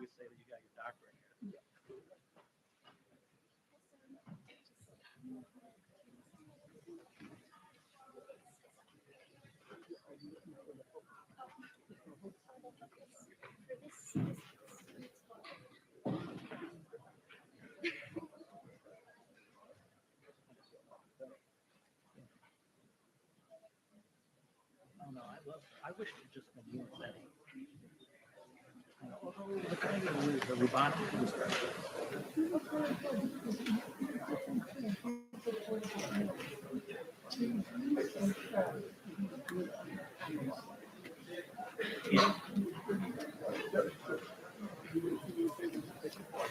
we say that you got your doctorate here. Oh no, I wish it just been more setting. The kind of the robotic was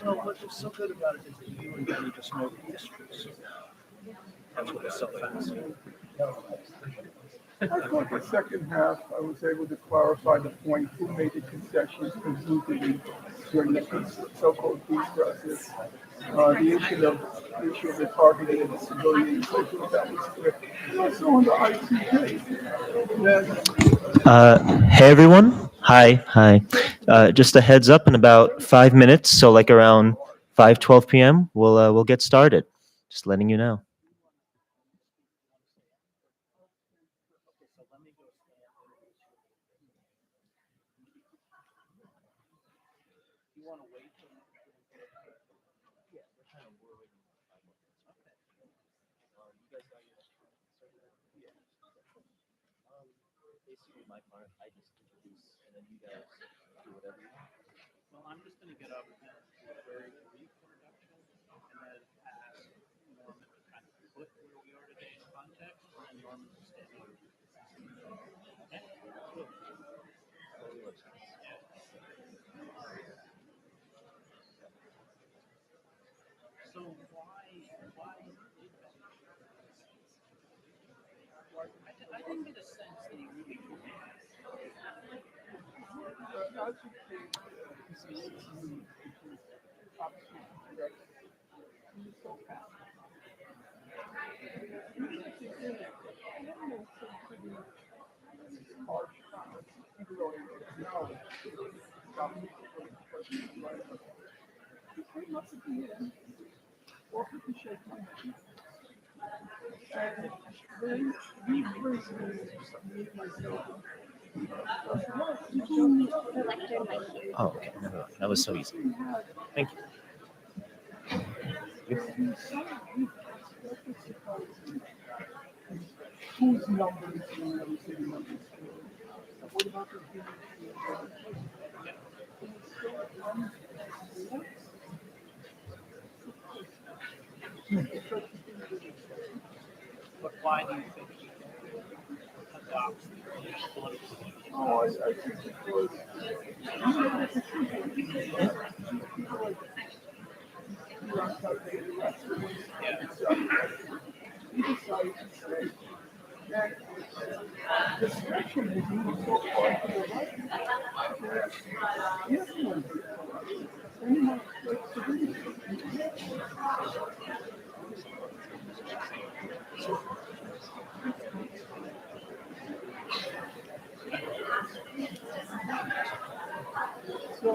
well, what's so good about it is that you and Benny just know the history. So that's what is so fascinating. I thought the second half, I was able to clarify the point who made the concessions presumably during the so-called peace process. The issue of the targeting of the civilians, I thought that was clear. Also on the ICJ, Hey everyone. Hi. Just a heads up, in about 5 minutes, so like around 5:12 p.m., we'll get started. Just letting you know. You want to wait? Yeah, we're kind of worried. Okay. You guys got your yeah. Basically, my part, I just introduce, and then you guys do whatever you want. Well, I'm just going to get up and do a very brief introduction, and then ask Norman to kind of put where we are today in context, and then Norman will stand up. Okay? Cool. So why I didn't get a sense that he really Oh, okay. No, that was so easy. Thank you. whose numbers and everything numbers. What about the But why do you think he adopts the political? Oh, I think it was. He decided to say that the spectrum is moving so far to the right that yes, one anyone likes to do it. So,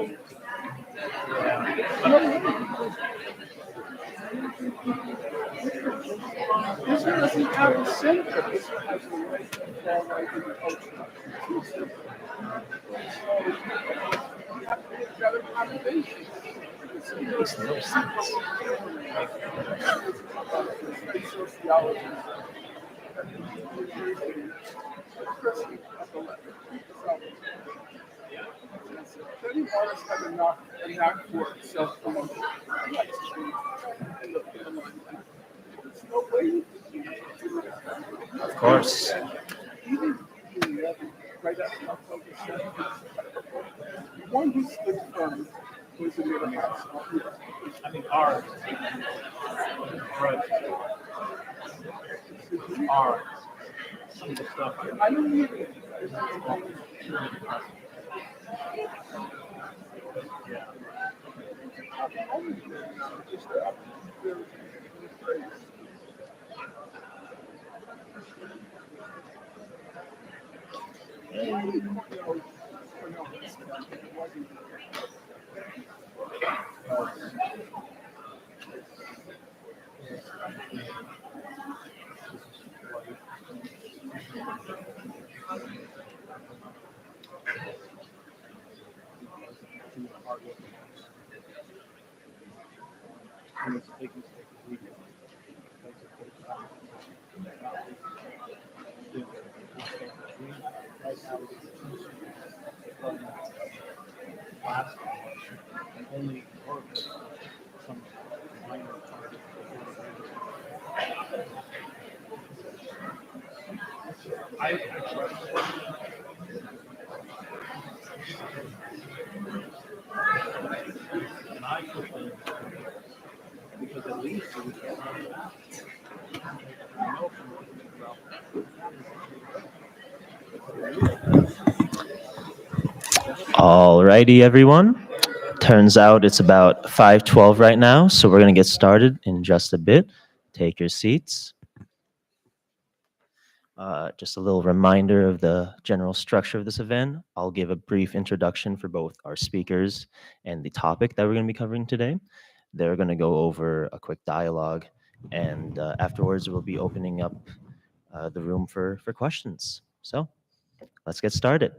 this one doesn't have a center. This one has a right and far right in the culture. You have to get better combinations. Makes no sense. Sociology. Many artists have a knack for self-promotion. There's no way you can do it. Of course. Even right after October 7th, one who stood firm was in the house. I mean, art. Right. Art. Some of the stuff. I don't need it. Yeah. Just very phrase. And, you know, last and only work as some minor target. I trust and I put them because at least it was not that. I know from looking about Alrighty, everyone. Turns out it's about 5:12 right now, so we're going to get started in just a bit. Take your seats. Just a little reminder of the general structure of this event. I'll give a brief introduction for both our speakers and the topic that we're going to be covering today. They're going to go over a quick dialogue, and afterwards we'll be opening up the room for questions. So let's get started.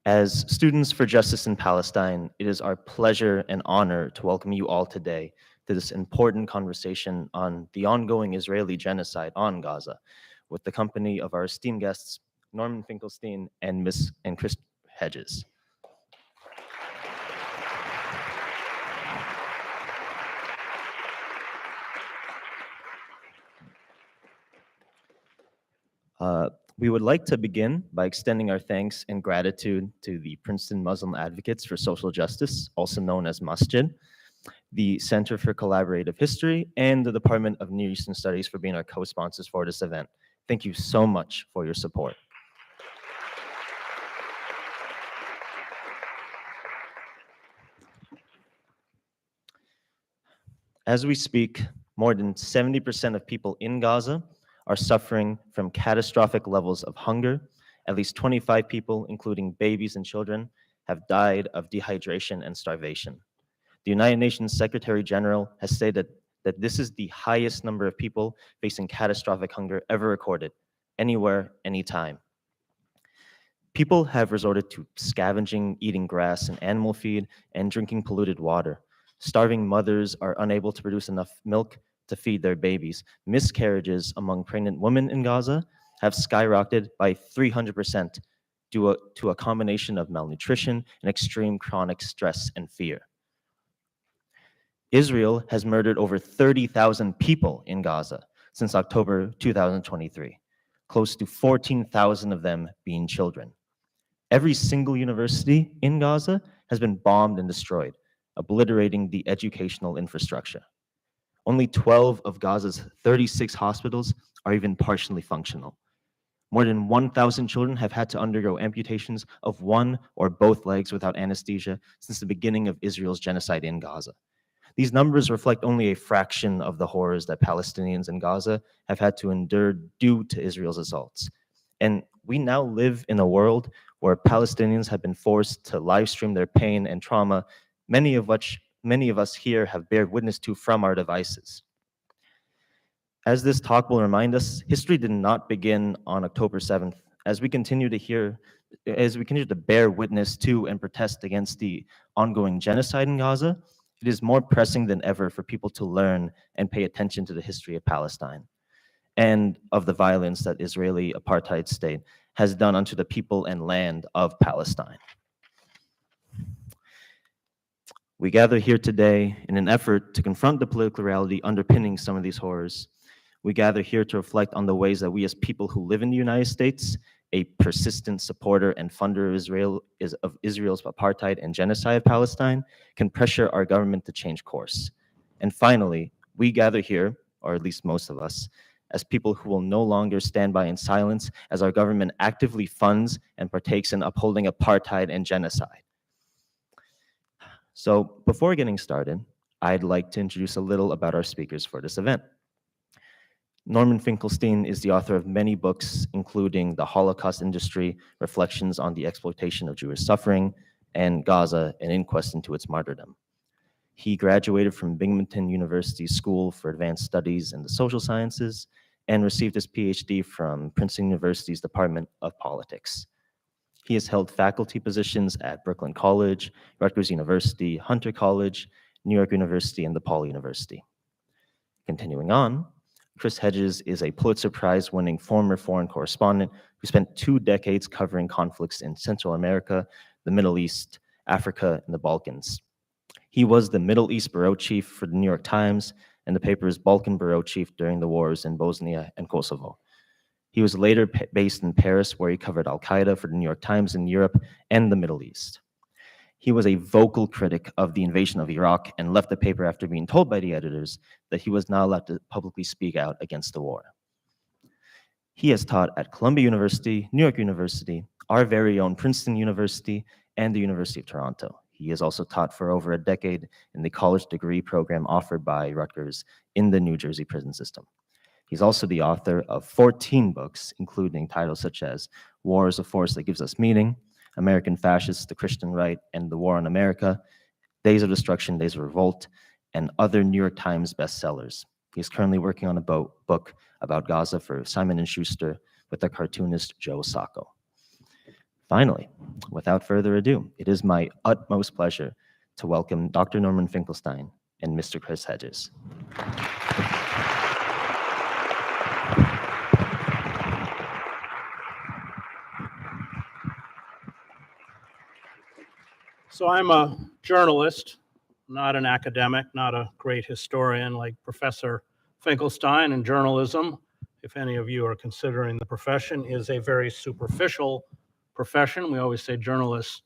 As students for justice in Palestine, it is our pleasure and honor to welcome you all today to this important conversation on the ongoing Israeli genocide on Gaza, with the company of our esteemed guests, Norman Finkelstein and Chris Hedges. We would like to begin by extending our thanks and gratitude to the Princeton Muslim Advocates for Social Justice, also known as Masjid, the Center for Collaborative History, and the Department of Near Eastern Studies for being our co-sponsors for this event. Thank you so much for your support. As we speak, more than 70% of people in Gaza are suffering from catastrophic levels of hunger. At least 25 people, including babies and children, have died of dehydration and starvation. The United Nations Secretary General has stated that this is the highest number of people facing catastrophic hunger ever recorded, anywhere, anytime. People have resorted to scavenging, eating grass and animal feed, and drinking polluted water. Starving mothers are unable to produce enough milk to feed their babies. Miscarriages among pregnant women in Gaza have skyrocketed by 300% due to a combination of malnutrition and extreme chronic stress and fear. Israel has murdered over 30,000 people in Gaza since October 2023, close to 14,000 of them being children. Every single university in Gaza has been bombed and destroyed, obliterating the educational infrastructure. Only 12 of Gaza's 36 hospitals are even partially functional. More than 1,000 children have had to undergo amputations of one or both legs without anesthesia since the beginning of Israel's genocide in Gaza. These numbers reflect only a fraction of the horrors that Palestinians in Gaza have had to endure due to Israel's assaults. And we now live in a world where Palestinians have been forced to live stream their pain and trauma, many of us here have bared witness to from our devices. As this talk will remind us, history did not begin on October 7th. As we continue to bear witness to and protest against the ongoing genocide in Gaza, it is more pressing than ever for people to learn and pay attention to the history of Palestine and of the violence that Israeli apartheid state has done unto the people and land of Palestine. We gather here today in an effort to confront the political reality underpinning some of these horrors. We gather here to reflect on the ways that we as people who live in the United States, a persistent supporter and funder of Israel's apartheid and genocide of Palestine, can pressure our government to change course. And finally, we gather here, or at least most of us, as people who will no longer stand by in silence as our government actively funds and partakes in upholding apartheid and genocide. So before getting started, I'd like to introduce a little about our speakers for this event. Norman Finkelstein is the author of many books, including The Holocaust Industry, Reflections on the Exploitation of Jewish Suffering, and Gaza, An Inquest into Its Martyrdom. He graduated from Binghamton University School for Advanced Studies in the Social Sciences and received his PhD from Princeton University's Department of Politics. He has held faculty positions at Berkeley College, Rutgers University, Hunter College, New York University, and DePaul University. Continuing on, Chris Hedges is a Pulitzer-prize-winning former foreign correspondent who spent 2 decades covering conflicts in Central America, the Middle East, Africa, and the Balkans. He was the Middle East bureau chief for the New York Times and the paper's Balkan bureau chief during the wars in Bosnia and Kosovo. He was later based in Paris, where he covered Al-Qaeda for the New York Times in Europe and the Middle East. He was a vocal critic of the invasion of Iraq and left the paper after being told by the editors that he was not allowed to publicly speak out against the war. He has taught at Columbia University, New York University, our very own Princeton University, and the University of Toronto. He has also taught for over a decade in the college degree program offered by Rutgers in the New Jersey prison system. He's also the author of 14 books, including titles such as War is a Force That Gives Us Meaning, American Fascists, the Christian Right, and the War on America, Days of Destruction, Days of Revolt, and other New York Times bestsellers. He's currently working on a book about Gaza for Simon & Schuster with the cartoonist Joe Sacco. Finally, without further ado, it is my utmost pleasure to welcome Dr. Norman Finkelstein and Mr. Chris Hedges. So I'm a journalist, not an academic, not a great historian like Professor Finkelstein. And journalism, if any of you are considering the profession, is a very superficial profession. We always say journalists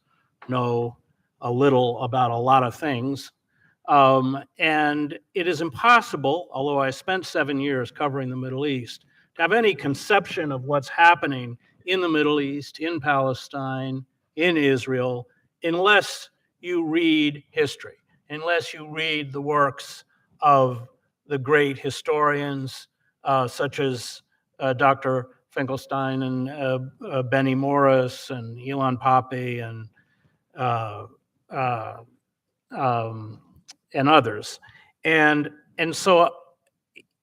know a little about a lot of things. And it is impossible, although I spent 7 years covering the Middle East, to have any conception of what's happening in the Middle East, in Palestine, in Israel, unless you read history, unless you read the works of the great historians such as Dr. Finkelstein and Benny Morris and Elon Pape and others. And so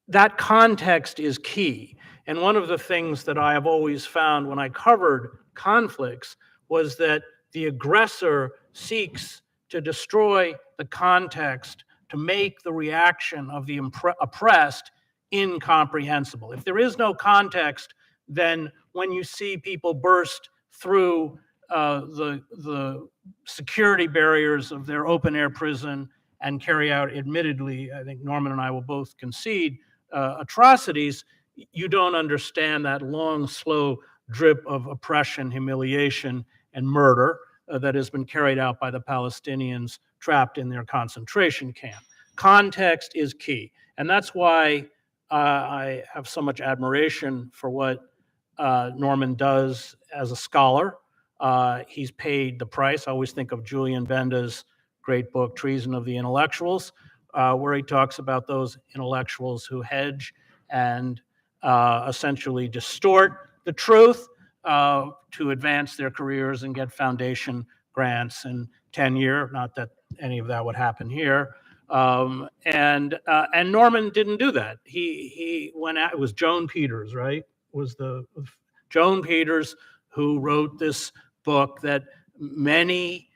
that context is key. And one of the things that I have always found when I covered conflicts was that the aggressor seeks to destroy the context to make the reaction of the oppressed incomprehensible. If there is no context, then when you see people burst through the security barriers of their open-air prison and carry out, admittedly, I think Norman and I will both concede, atrocities, you don't understand that long, slow drip of oppression, humiliation, and murder that has been carried out by the Palestinians trapped in their concentration camp. Context is key. And that's why I have so much admiration for what Norman does as a scholar. He's paid the price. I always think of Julian Benda's great book, Treason of the Intellectuals, where he talks about those intellectuals who hedge and essentially distort the truth to advance their careers and get foundation grants and tenure. Not that any of that would happen here. And Norman didn't do that. He went out. It was Joan Peters, right? Was the Joan Peters who wrote this book that many,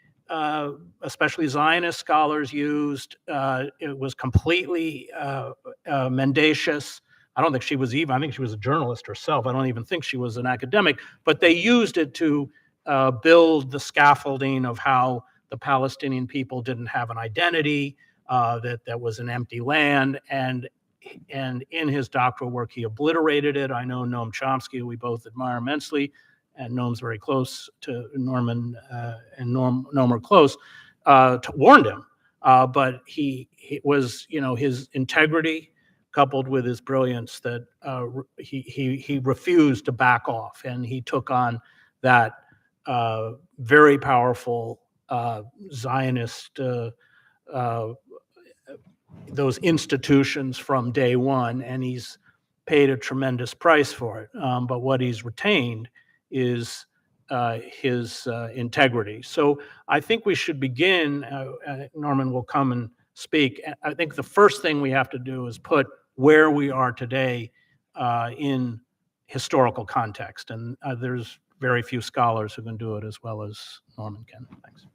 especially Zionist scholars, used. It was completely mendacious. I don't think she was even, I think she was a journalist herself. I don't even think she was an academic, but they used it to build the scaffolding of how the Palestinian people didn't have an identity, that was an empty land. And in his doctoral work, he obliterated it. I know Noam Chomsky, who we both admire immensely, and Noam's very close to Norman, and Noam are close, warned him. But he was, his integrity, coupled with his brilliance, that he refused to back off, and he took on that very powerful Zionist, those institutions from day one, and he's paid a tremendous price for it. But what he's retained is his integrity. So I think we should begin, Norman will come and speak. I think the first thing we have to do is put where we are today in historical context. And there's very few scholars who can do it as well as Norman can. Thanks.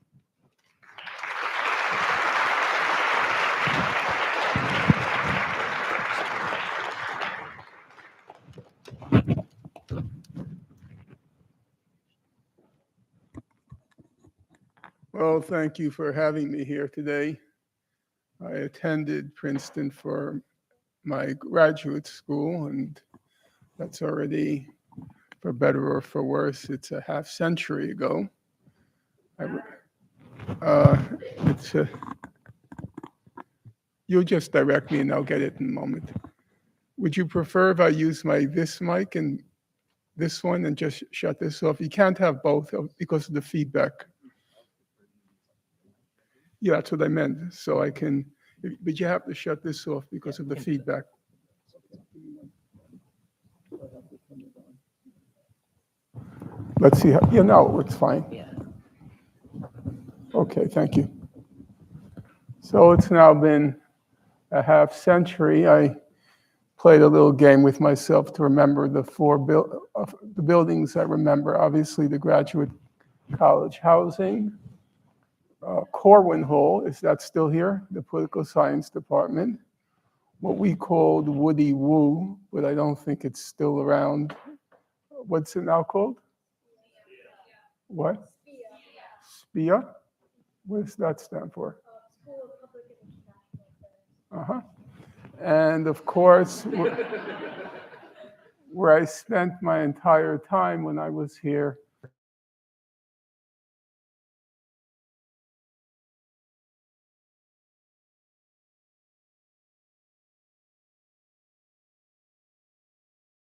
Well, thank you for having me here today. I attended Princeton for my graduate school, and that's already, for better or for worse, it's a half century ago. It's you'll just direct me and I'll get it in a moment. Would you prefer if I use this mic and this one and just shut this off? You can't have both because of the feedback. Yeah, that's what I meant. So I can, but you have to shut this off because of the feedback. Let's see how, no, it's fine. Yeah. Okay, thank you. So it's now been a half century. I played a little game with myself to remember the the buildings I remember. Obviously, the Graduate College housing. Corwin Hall, is that still here? The Political Science Department. What we called Woody Woo, but I don't think it's still around. What's it now called? What? SPIA? What does that stand for? School of Public and International Affairs. And of course, where I spent my entire time when I was here